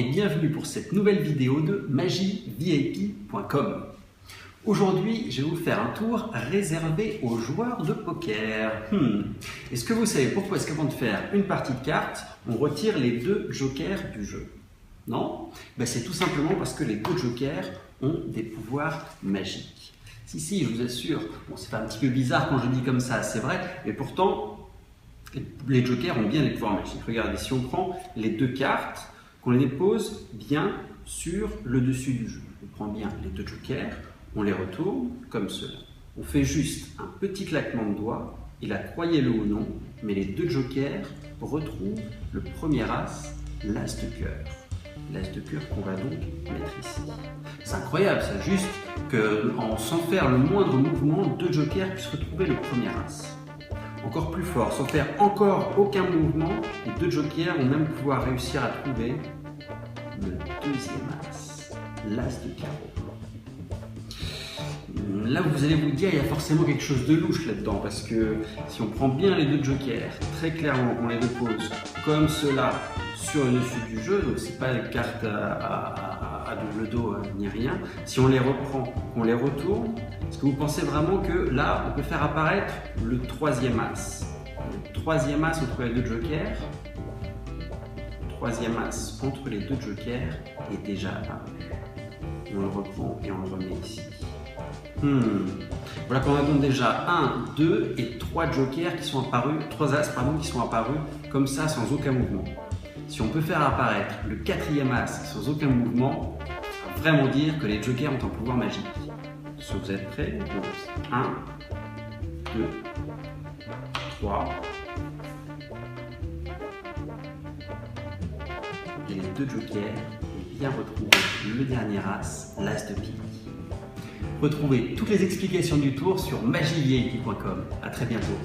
et bienvenue pour cette nouvelle vidéo de magievip.com. Aujourd'hui, je vais vous faire un tour réservé aux joueurs de poker. Est-ce que vous savez pourquoi est-ce qu'avant de faire une partie de cartes, on retire les deux jokers du jeu? Non? C'est tout simplement parce que les deux jokers ont des pouvoirs magiques. Si, je vous assure, bon, c'est un petit peu bizarre quand je dis comme ça, c'est vrai, mais pourtant, les jokers ont bien des pouvoirs magiques. Regardez, si on prend les deux cartes, qu'on les dépose bien sur le dessus du jeu. On prend bien les deux jokers, on les retourne comme cela. On fait juste un petit claquement de doigts, et là, croyez-le ou non, mais les deux jokers retrouvent le premier as, l'as de cœur. L'as de cœur qu'on va donc mettre ici. C'est incroyable ça, juste sans faire le moindre mouvement, deux jokers puissent retrouver le premier as. Encore plus fort, sans faire encore aucun mouvement, les deux jokers vont même pouvoir réussir à trouver le deuxième as, l'as de carreau. Là, vous allez vous dire, il y a forcément quelque chose de louche là-dedans, parce que si on prend bien les deux jokers, très clairement, on les dépose comme cela sur le dessus du jeu, donc c'est pas une carte à double dos ni rien. Si on les reprend, on les retourne, est-ce que vous pensez vraiment que là, on peut faire apparaître le troisième as? Le troisième as entre les deux jokers, troisième as entre les deux jokers est déjà apparu. On le reprend et on le remet ici. Voilà qu'on a donc déjà 1, 2 et 3 jokers qui sont apparus, 3 as qui sont apparus comme ça sans aucun mouvement. Si on peut faire apparaître le quatrième as sans aucun mouvement, ça veut vraiment dire que les jokers ont un pouvoir magique. Si vous êtes prêts, 1, 2, 3. Et les deux jokers ont bien retrouvé le dernier as, l'as de pique. Retrouvez toutes les explications du tour sur magievip.com. À très bientôt.